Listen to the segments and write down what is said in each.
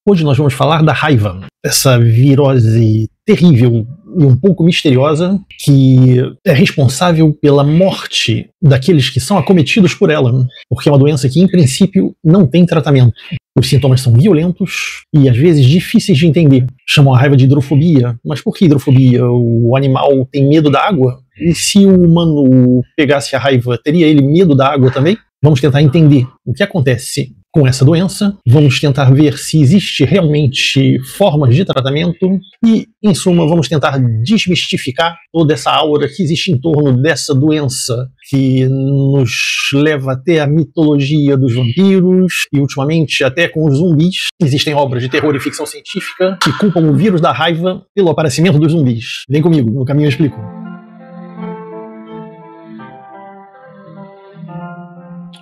Hoje nós vamos falar da raiva, essa virose terrível e um pouco misteriosa que é responsável pela morte daqueles que são acometidos por ela, porque é uma doença que, em princípio, não tem tratamento. Os sintomas são violentos e, às vezes, difíceis de entender. Chamam a raiva de hidrofobia. Mas por que hidrofobia? O animal tem medo da água? E se o humano pegasse a raiva, teria ele medo da água também? Vamos tentar entender o que acontece com essa doença, vamos tentar ver se existe realmente formas de tratamento e, em suma, vamos tentar desmistificar toda essa aura que existe em torno dessa doença que nos leva até a mitologia dos vampiros e, ultimamente, até com os zumbis. Existem obras de terror e ficção científica que culpam o vírus da raiva pelo aparecimento dos zumbis. Vem comigo, no caminho eu explico.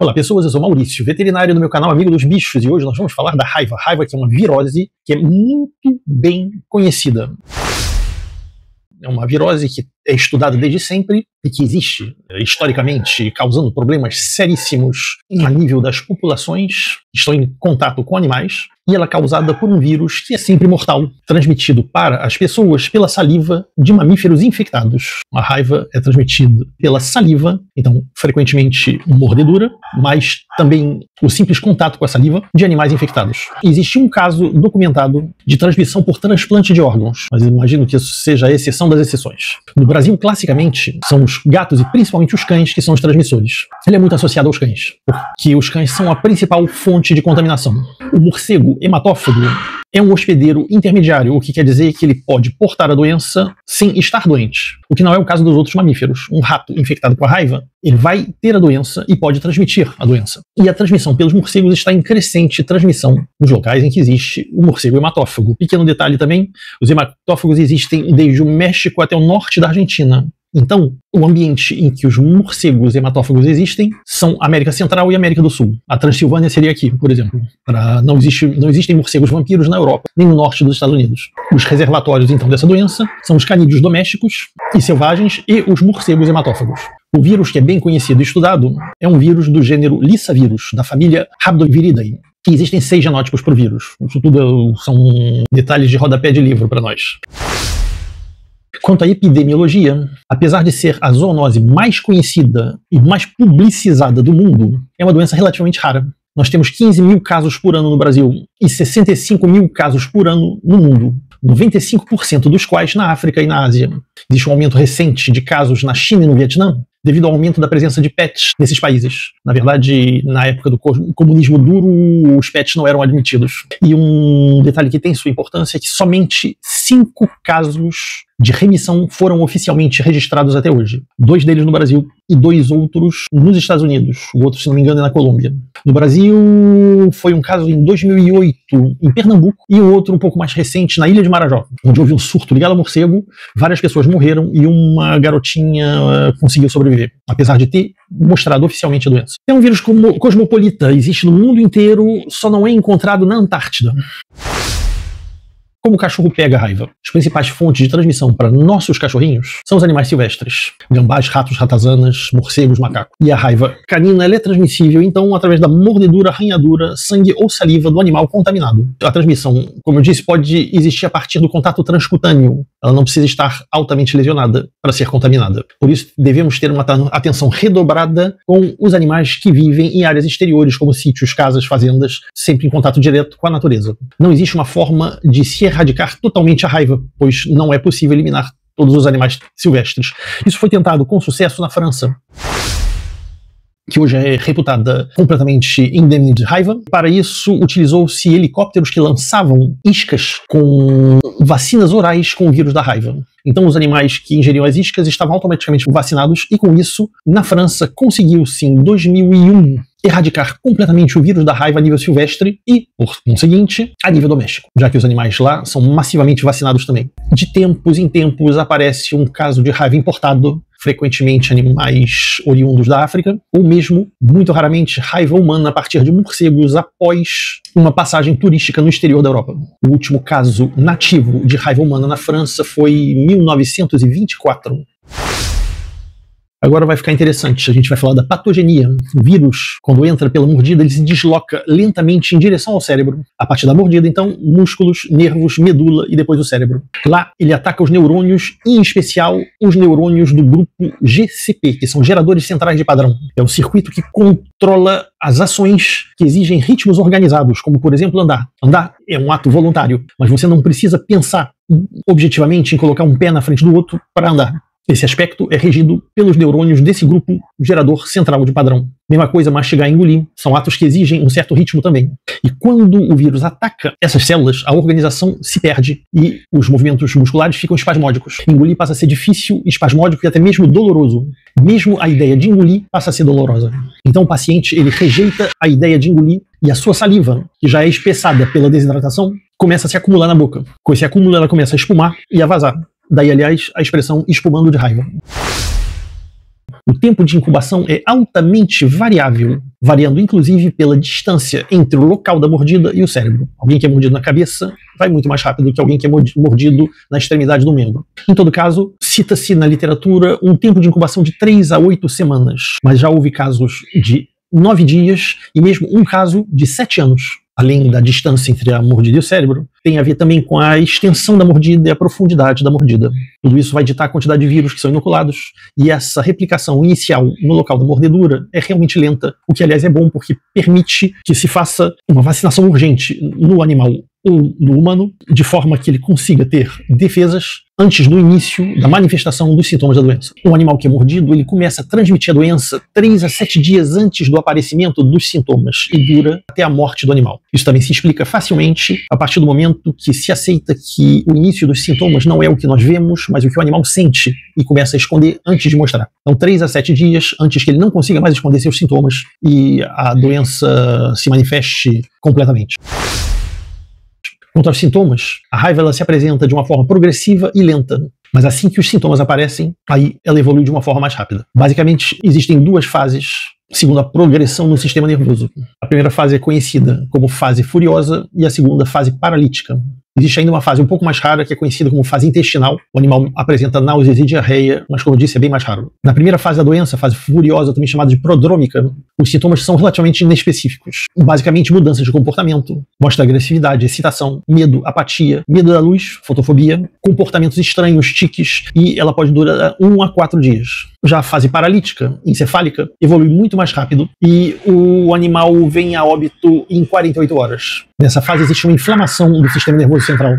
Olá pessoas, eu sou Maurício, veterinário no meu canal Amigo dos Bichos, e hoje nós vamos falar da raiva. Raiva que é uma virose que é muito bem conhecida. É uma virose que é estudada desde sempre e que existe historicamente, causando problemas seríssimos a nível das populações que estão em contato com animais, e ela é causada por um vírus que é sempre mortal, transmitido para as pessoas pela saliva de mamíferos infectados. A raiva é transmitida pela saliva, então frequentemente mordedura, mas também o simples contato com a saliva de animais infectados. Existe um caso documentado de transmissão por transplante de órgãos, mas imagino que isso seja a exceção das exceções. No Brasil, classicamente, são os gatos e principalmente os cães que são os transmissores. Ele é muito associado aos cães, porque os cães são a principal fonte de contaminação. O morcego hematófago é um hospedeiro intermediário, o que quer dizer que ele pode portar a doença sem estar doente, o que não é o caso dos outros mamíferos. Um rato infectado com a raiva, ele vai ter a doença e pode transmitir a doença. E a transmissão pelos morcegos está em crescente transmissão nos locais em que existe o morcego hematófago. Pequeno detalhe também, os hematófagos existem desde o México até o norte da Argentina. Então, o ambiente em que os morcegos hematófagos existem são a América Central e a América do Sul. A Transilvânia seria aqui, por exemplo. Não existem morcegos vampiros na Europa, nem no norte dos Estados Unidos. Os reservatórios, então, dessa doença são os canídeos domésticos e selvagens e os morcegos hematófagos. O vírus, que é bem conhecido e estudado, é um vírus do gênero Lyssavirus, da família Rhabdoviridae. E existem 6 genótipos para o vírus. Isso tudo são detalhes de rodapé de livro para nós. Quanto à epidemiologia, apesar de ser a zoonose mais conhecida e mais publicizada do mundo, é uma doença relativamente rara. Nós temos 15 mil casos por ano no Brasil e 65 mil casos por ano no mundo, 95% dos quais na África e na Ásia. Existe um aumento recente de casos na China e no Vietnã, devido ao aumento da presença de pets nesses países. Na verdade, na época do comunismo duro, os pets não eram admitidos. E um detalhe que tem sua importância é que somente 5 casos de remissão foram oficialmente registrados até hoje. 2 deles no Brasil e 2 outros nos Estados Unidos. O outro, se não me engano, é na Colômbia. No Brasil, foi um caso em 2008, em Pernambuco, e o outro um pouco mais recente, na Ilha de Marajó, onde houve um surto ligado ao morcego, várias pessoas morreram e uma garotinha conseguiu sobreviver, apesar de ter mostrado oficialmente a doença. É um vírus cosmopolita, existe no mundo inteiro, só não é encontrado na Antártida. Como o cachorro pega a raiva? As principais fontes de transmissão para nossos cachorrinhos são os animais silvestres. Gambás, ratos, ratazanas, morcegos, macacos. E a raiva canina ela é transmissível, então, através da mordedura, arranhadura, sangue ou saliva do animal contaminado. A transmissão, como eu disse, pode existir a partir do contato transcutâneo. Ela não precisa estar altamente lesionada para ser contaminada. Por isso, devemos ter uma atenção redobrada com os animais que vivem em áreas exteriores, como sítios, casas, fazendas, sempre em contato direto com a natureza. Não existe uma forma de se erradicar totalmente a raiva, pois não é possível eliminar todos os animais silvestres. Isso foi tentado com sucesso na França, que hoje é reputada completamente indemne de raiva. Para isso, utilizou-se helicópteros que lançavam iscas com vacinas orais com o vírus da raiva. Então, os animais que ingeriam as iscas estavam automaticamente vacinados e, com isso, na França, conseguiu-se, em 2001, erradicar completamente o vírus da raiva a nível silvestre e, por conseguinte, a nível doméstico, já que os animais lá são massivamente vacinados também. De tempos em tempos aparece um caso de raiva importado, frequentemente animais oriundos da África, ou mesmo, muito raramente, raiva humana a partir de morcegos após uma passagem turística no exterior da Europa. O último caso nativo de raiva humana na França foi em 1924. Agora vai ficar interessante, a gente vai falar da patogenia. O vírus, quando entra pela mordida, ele se desloca lentamente em direção ao cérebro. A partir da mordida, então, músculos, nervos, medula e depois o cérebro. Lá, ele ataca os neurônios, em especial os neurônios do grupo GCP, que são geradores centrais de padrão. É o circuito que controla as ações que exigem ritmos organizados, como, por exemplo, andar. Andar é um ato voluntário, mas você não precisa pensar objetivamente em colocar um pé na frente do outro para andar. Esse aspecto é regido pelos neurônios desse grupo gerador central de padrão. Mesma coisa, mastigar e engolir, são atos que exigem um certo ritmo também. E quando o vírus ataca essas células, a organização se perde e os movimentos musculares ficam espasmódicos. Engolir passa a ser difícil, espasmódico e até mesmo doloroso. Mesmo a ideia de engolir passa a ser dolorosa. Então o paciente, ele rejeita a ideia de engolir e a sua saliva, que já é espessada pela desidratação, começa a se acumular na boca. Com esse acúmulo, ela começa a espumar e a vazar. Daí, aliás, a expressão espumando de raiva. O tempo de incubação é altamente variável, variando inclusive pela distância entre o local da mordida e o cérebro. Alguém que é mordido na cabeça vai muito mais rápido que alguém que é mordido na extremidade do membro. Em todo caso, cita-se na literatura um tempo de incubação de 3 a 8 semanas, mas já houve casos de 9 dias e mesmo um caso de 7 anos. Além da distância entre a mordida e o cérebro, tem a ver também com a extensão da mordida e a profundidade da mordida. Tudo isso vai ditar a quantidade de vírus que são inoculados, e essa replicação inicial no local da mordedura é realmente lenta, o que, aliás, é bom porque permite que se faça uma vacinação urgente no animal ou no humano, de forma que ele consiga ter defesas antes do início da manifestação dos sintomas da doença. Um animal que é mordido, ele começa a transmitir a doença 3 a 7 dias antes do aparecimento dos sintomas e dura até a morte do animal. Isso também se explica facilmente a partir do momento que se aceita que o início dos sintomas não é o que nós vemos, mas o que o animal sente e começa a esconder antes de mostrar. Então, 3 a 7 dias antes que ele não consiga mais esconder seus sintomas e a doença se manifeste completamente. Quanto aos sintomas, a raiva ela se apresenta de uma forma progressiva e lenta, mas assim que os sintomas aparecem, aí ela evolui de uma forma mais rápida. Basicamente, existem 2 fases segundo a progressão no sistema nervoso. A primeira fase é conhecida como fase furiosa e a segunda fase paralítica. Existe ainda uma fase um pouco mais rara, que é conhecida como fase intestinal. O animal apresenta náuseas e diarreia, mas, como eu disse, é bem mais raro. Na primeira fase da doença, a fase furiosa, também chamada de prodrômica, os sintomas são relativamente inespecíficos. Basicamente, mudanças de comportamento, mostra agressividade, excitação, medo, apatia, medo da luz, fotofobia, comportamentos estranhos, tiques, e ela pode durar 1 a 4 dias. Já a fase paralítica, encefálica, evolui muito mais rápido e o animal vem a óbito em 48 horas. Nessa fase existe uma inflamação do sistema nervoso central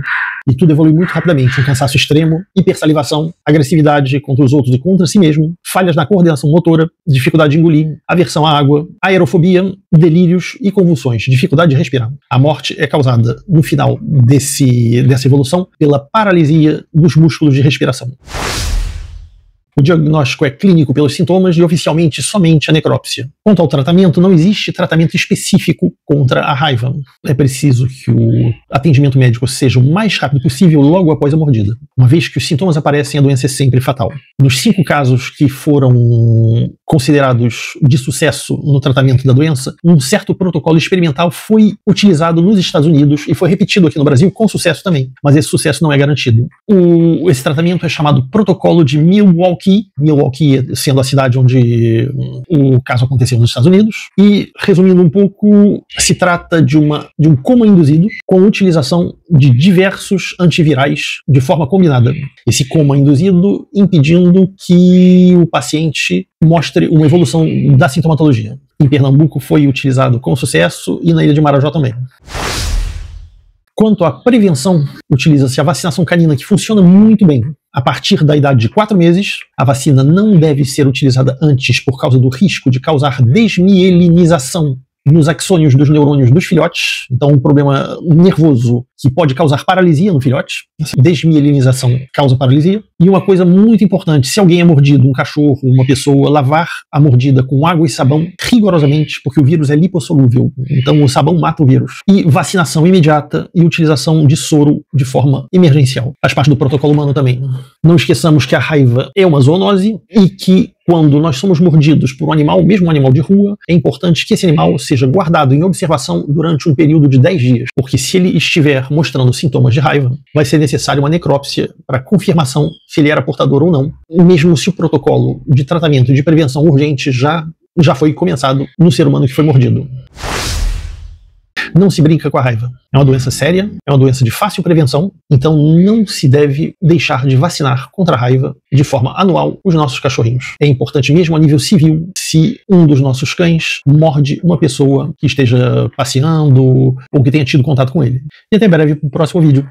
e tudo evolui muito rapidamente. Um cansaço extremo, hipersalivação, agressividade contra os outros e contra si mesmo, falhas na coordenação motora, dificuldade de engolir, aversão à água, aerofobia, delírios e convulsões, dificuldade de respirar. A morte é causada, no final dessa evolução, pela paralisia dos músculos de respiração. O diagnóstico é clínico pelos sintomas e oficialmente somente a necrópsia. Quanto ao tratamento, não existe tratamento específico contra a raiva. É preciso que o atendimento médico seja o mais rápido possível logo após a mordida. Uma vez que os sintomas aparecem, a doença é sempre fatal. Nos 5 casos que foram considerados de sucesso no tratamento da doença, um certo protocolo experimental foi utilizado nos Estados Unidos e foi repetido aqui no Brasil com sucesso também, mas esse sucesso não é garantido. Esse tratamento é chamado Protocolo de Milwaukee sendo a cidade onde o caso aconteceu nos Estados Unidos, e, resumindo um pouco, se trata de um coma induzido com utilização de diversos antivirais de forma combinada. Esse coma induzido impedindo que o paciente mostre uma evolução da sintomatologia. Em Pernambuco foi utilizado com sucesso e na ilha de Marajó também. Quanto à prevenção, utiliza-se a vacinação canina, que funciona muito bem. A partir da idade de 4 meses, a vacina não deve ser utilizada antes por causa do risco de causar desmielinização nos axônios dos neurônios dos filhotes, então um problema nervoso que pode causar paralisia no filhote. Desmielinização causa paralisia. E uma coisa muito importante, se alguém é mordido, um cachorro, uma pessoa, lavar a mordida com água e sabão rigorosamente, porque o vírus é lipossolúvel, então o sabão mata o vírus. E vacinação imediata e utilização de soro de forma emergencial. Faz parte do protocolo humano também. Não esqueçamos que a raiva é uma zoonose e que quando nós somos mordidos por um animal, mesmo um animal de rua, é importante que esse animal seja guardado em observação durante um período de 10 dias, porque se ele estiver mostrando sintomas de raiva, vai ser necessária uma necrópsia para confirmação se ele era portador ou não, mesmo se o protocolo de tratamento e de prevenção urgente já foi começado no ser humano que foi mordido. Não se brinca com a raiva. É uma doença séria, é uma doença de fácil prevenção, então não se deve deixar de vacinar contra a raiva de forma anual os nossos cachorrinhos. É importante mesmo a nível civil, se um dos nossos cães morde uma pessoa que esteja passeando ou que tenha tido contato com ele. E até breve pro próximo vídeo.